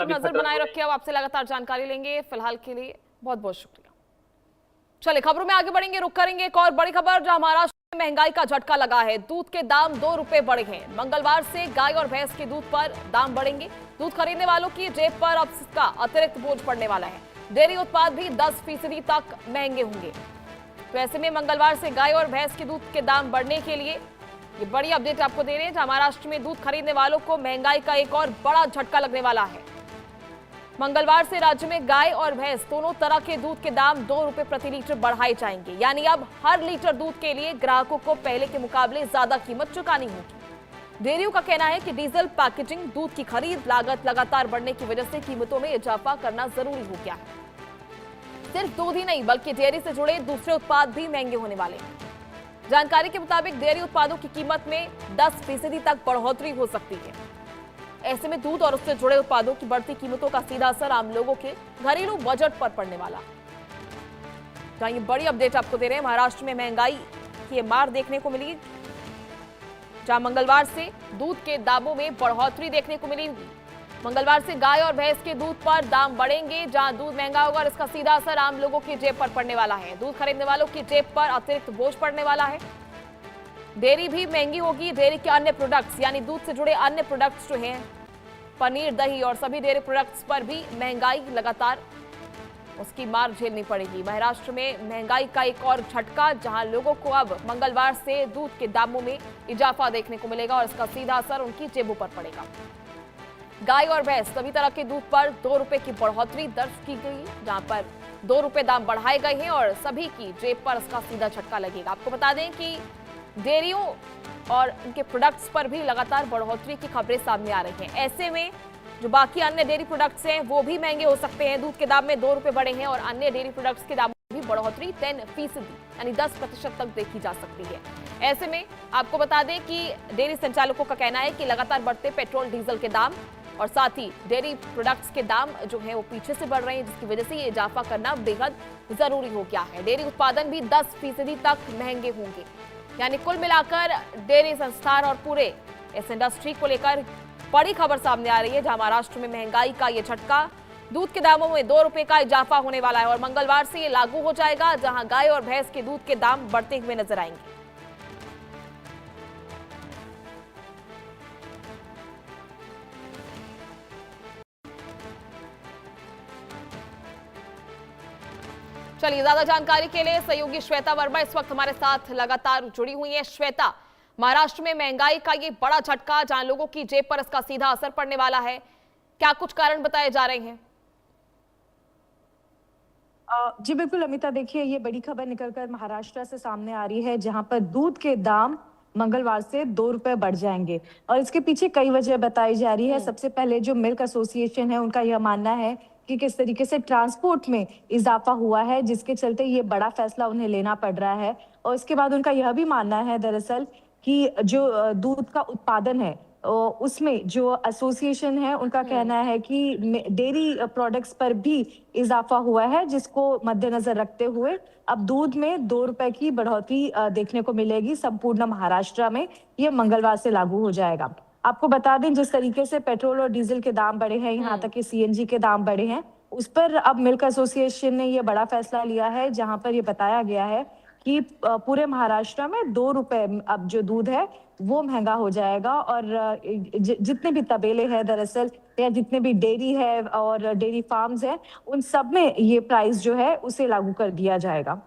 नजर बनाए रखिए, अब आपसे लगातार जानकारी लेंगे। फिलहाल के लिए बहुत बहुत शुक्रिया। चलिए खबरों में आगे बढ़ेंगे, रुक करेंगे एक और बड़ी खबर जहां महाराष्ट्र में महंगाई का झटका लगा है। दूध के दाम 2 रुपए बढ़े हैं। मंगलवार से गाय और भैंस के दूध पर दाम बढ़ेंगे। दूध खरीदने वालों की जेब पर अब इसका अतिरिक्त बोझ पड़ने वाला है। डेयरी उत्पाद भी 10% तक महंगे होंगे। तो ऐसे में मंगलवार से गाय और भैंस के दूध के दाम बढ़ने के लिए ये बड़ी अपडेट आपको दे रहे हैं, जहां महाराष्ट्र में दूध खरीदने वालों को महंगाई का एक और बड़ा झटका लगने वाला है। मंगलवार से राज्य में गाय और भैंस दोनों तरह के दूध के दाम 2 रुपए प्रति लीटर बढ़ाए जाएंगे। यानी अब हर लीटर दूध के लिए ग्राहकों को पहले के मुकाबले ज्यादा कीमत चुकानी होगी। डेयरियों का कहना है कि डीजल, पैकेजिंग, दूध की खरीद लागत लगातार बढ़ने की वजह से कीमतों में इजाफा करना जरूरी हो गया है। सिर्फ दूध ही नहीं बल्कि डेयरी से जुड़े दूसरे उत्पाद भी महंगे होने वाले हैं। जानकारी के मुताबिक डेयरी उत्पादों की कीमत में 10% तक बढ़ोतरी हो सकती है। ऐसे में दूध और उससे जुड़े उत्पादों की बढ़ती कीमतों का सीधा असर आम लोगों के घरेलू बजट पर पड़ने वाला। जहां ये बड़ी अपडेट आपको दे रहे हैं, महाराष्ट्र में महंगाई की मार देखने को मिली, जहां मंगलवार से दूध के दामों में बढ़ोतरी देखने को मिली। मंगलवार से गाय और भैंस के दूध पर दाम बढ़ेंगे। जहां दूध महंगा होगा और इसका सीधा असर आम लोगों की जेब पर पड़ने वाला है। दूध खरीदने वालों की जेब पर अतिरिक्त बोझ पड़ने वाला है। डेयरी भी महंगी होगी। डेयरी के अन्य प्रोडक्ट्स यानी दूध से जुड़े अन्य प्रोडक्ट्स जो हैं, पनीर, दही और सभी डेयरी प्रोडक्ट्स पर भी महंगाई लगातार उसकी मार झेलनी पड़ेगी। महाराष्ट्र में महंगाई का एक और झटका, जहां लोगों को अब मंगलवार से दूध के दामों में इजाफा देखने को मिलेगा और इसका सीधा असर उनकी जेबों पर पड़ेगा। गाय और भैंस सभी तरह के दूध पर 2 रुपए की बढ़ोतरी दर्ज की गई, जहां पर 2 रुपए दाम बढ़ाए गए हैं और सभी की जेब पर इसका सीधा झटका लगेगा। आपको बता दें कि डेयरियों और उनके प्रोडक्ट्स पर भी लगातार बढ़ोतरी की खबरें सामने आ रही हैं। ऐसे में जो बाकी अन्य डेयरी प्रोडक्ट्स हैं वो भी महंगे हो सकते हैं। दूध के दाम में 2 रुपए बढ़े हैं और अन्य डेयरी प्रोडक्ट्स के दामों में भी बढ़ोतरी 10% यानी 10% तक देखी जा सकती है। ऐसे में आपको बता दें कि डेयरी संचालकों का कहना है कि लगातार बढ़ते पेट्रोल, डीजल के दाम और साथ ही डेयरी प्रोडक्ट्स के दाम जो है वो पीछे से बढ़ रहे हैं, जिसकी वजह से ये इजाफा करना बेहद जरूरी हो गया है। डेयरी उत्पादन भी 10% तक महंगे होंगे। यानी कुल मिलाकर डेयरी संस्थान और पूरे इस इंडस्ट्री को लेकर बड़ी खबर सामने आ रही है, जहां महाराष्ट्र में महंगाई का ये झटका, दूध के दामों में 2 रुपए का इजाफा होने वाला है और मंगलवार से ये लागू हो जाएगा, जहां गाय और भैंस के दूध के दाम बढ़ते हुए नजर आएंगे। चलिए ज्यादा जानकारी के लिए सहयोगी श्वेता वर्मा इस वक्त हमारे साथ लगातार जुड़ी हुई है। श्वेता, महाराष्ट्र में महंगाई का ये बड़ा झटका, जहां लोगों की जेब पर इसका सीधा असर पड़ने वाला है, क्या कुछ कारण बताए जा रहे हैं? जी बिल्कुल अमिता, देखिए ये बड़ी खबर निकलकर महाराष्ट्र से सामने आ रही है, जहां पर दूध के दाम मंगलवार से 2 रुपए बढ़ जाएंगे और इसके पीछे कई वजह बताई जा रही है। सबसे पहले जो मिल्क एसोसिएशन है उनका यह मानना है कि किस तरीके से ट्रांसपोर्ट में इजाफा हुआ है, जिसके चलते ये बड़ा फैसला उन्हें लेना पड़ रहा है। और इसके बाद उनका यह भी मानना है दरअसल कि जो दूध का उत्पादन है उसमें जो एसोसिएशन है उनका कहना है कि डेयरी प्रोडक्ट्स पर भी इजाफा हुआ है, जिसको मद्देनजर रखते हुए अब दूध में 2 रुपए की बढ़ोतरी देखने को मिलेगी। संपूर्ण महाराष्ट्र में ये मंगलवार से लागू हो जाएगा। आपको बता दें, जिस तरीके से पेट्रोल और डीजल के दाम बढ़े हैं, यहाँ तक कि सीएनजी के दाम बढ़े हैं, उस पर अब मिल्क एसोसिएशन ने ये बड़ा फैसला लिया है, जहां पर ये बताया गया है कि पूरे महाराष्ट्र में 2 रुपए अब जो दूध है वो महंगा हो जाएगा और जितने भी तबेले हैं दरअसल या जितने भी डेयरी है और डेयरी फार्म्स हैं, उन सब में ये प्राइस जो है उसे लागू कर दिया जाएगा।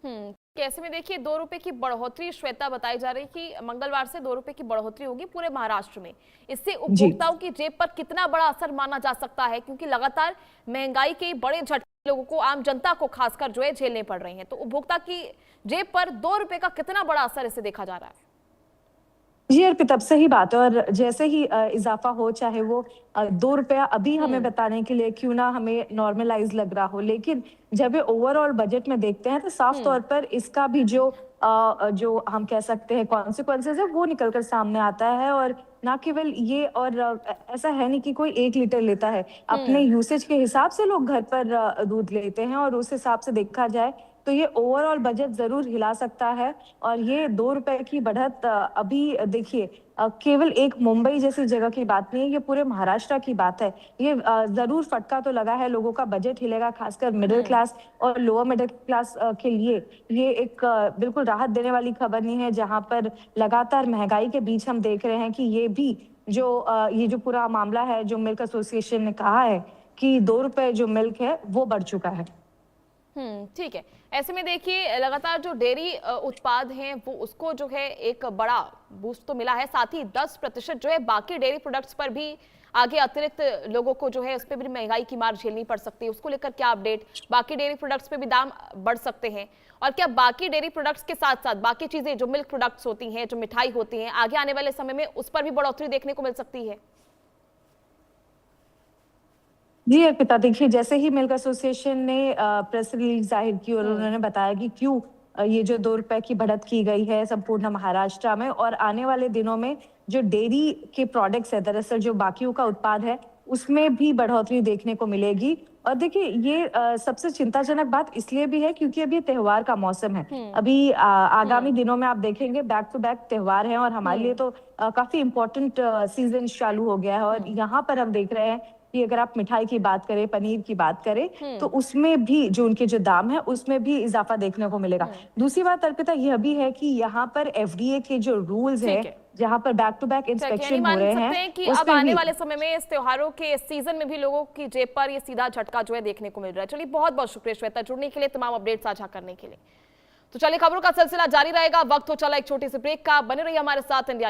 कैसे में देखिए 2 रुपए की बढ़ोतरी श्वेता बताई जा रही कि मंगलवार से 2 रुपए की बढ़ोतरी होगी पूरे महाराष्ट्र में। इससे उपभोक्ताओं की जेब पर कितना बड़ा असर माना जा सकता है, क्योंकि लगातार महंगाई के बड़े झटके लोगों को, आम जनता को खासकर जो है झेलने पड़ रहे हैं। तो उपभोक्ता की जेब पर 2 रुपए का कितना बड़ा असर इसे देखा जा रहा है? जी अर्पिता, सही बात है। और जैसे ही इजाफा हो, चाहे वो 2 रुपया अभी हमें बताने के लिए क्यों ना हमें नॉर्मलाइज लग रहा हो, लेकिन जब ये ओवरऑल बजट में देखते हैं तो साफ तौर पर इसका भी जो हम कह सकते हैं कॉन्सिक्वेंसेज है वो निकलकर सामने आता है। और ना केवल ये, और ऐसा है नहीं कि कोई 1 लीटर लेता है, अपने यूसेज के हिसाब से लोग घर पर दूध लेते हैं और उस हिसाब से देखा जाए तो ये ओवरऑल बजट जरूर हिला सकता है। और ये 2 रुपए की बढ़त अभी देखिए केवल एक मुंबई जैसी जगह की बात नहीं है, ये पूरे महाराष्ट्र की बात है। ये जरूर फटका तो लगा है, लोगों का बजट हिलेगा, खासकर मिडिल क्लास और लोअर मिडिल क्लास के लिए ये एक बिल्कुल राहत देने वाली खबर नहीं है, जहां पर लगातार महंगाई के बीच हम देख रहे हैं कि ये भी जो ये जो पूरा मामला है, जो मिल्क एसोसिएशन ने कहा है कि 2 रुपए जो मिल्क है वो बढ़ चुका है। ठीक है। ऐसे में देखिए लगातार जो डेयरी उत्पाद हैं वो उसको जो है एक बड़ा बूस्ट तो मिला है, साथ ही 10% जो है बाकी डेयरी प्रोडक्ट्स पर भी आगे अतिरिक्त लोगों को जो है उस पर भी महंगाई की मार झेलनी पड़ सकती है। उसको लेकर क्या अपडेट, बाकी डेयरी प्रोडक्ट्स पे भी दाम बढ़ सकते हैं और क्या बाकी डेयरी प्रोडक्ट्स के साथ साथ बाकी चीजें जो मिल्क प्रोडक्ट्स होती हैं, जो मिठाई होती हैं, आगे आने वाले समय में उस पर भी बढ़ोतरी देखने को मिल सकती है? जी अर्पिता, देखिए जैसे ही मिल्क एसोसिएशन ने प्रेस रिलीज जाहिर की और उन्होंने बताया कि क्यों ये जो 2 रुपए की बढ़त की गई है संपूर्ण महाराष्ट्र में, और आने वाले दिनों में जो डेयरी के प्रोडक्ट्स है, दरअसल जो बाकियों का उत्पाद है उसमें भी बढ़ोतरी देखने को मिलेगी। और देखिए ये सबसे चिंताजनक बात इसलिए भी है क्योंकि अभी त्योहार का मौसम है। अभी आगामी दिनों में आप देखेंगे बैक टू बैक त्योहार हैं और हमारे लिए तो काफी इम्पोर्टेंट सीजन चालू हो गया है। और यहाँ पर हम देख रहे हैं कि अगर आप मिठाई की बात करें, पनीर की बात करें, तो उसमें भी जो उनके जो दाम है उसमें भी इजाफा देखने को मिलेगा। दूसरी बात अर्पिता यह भी है कि यहाँ पर एफडीए के जो रूल्स है, जहाँ पर बैक टू बैक इंस्पेक्शन हो रहे हैं कि अब आने वाले समय में इस त्योहारों के सीजन में भी लोगों की जेब पर ये सीधा झटका जो है देखने को मिल रहा है। चलिए बहुत बहुत शुक्रिया श्वेता, जुड़ने के लिए, तमाम अपडेट साझा करने के लिए। तो चलिए खबरों का सिलसिला जारी रहेगा, वक्त हो चला एक छोटी सी ब्रेक का। बने रहिए हमारे साथ इंडिया।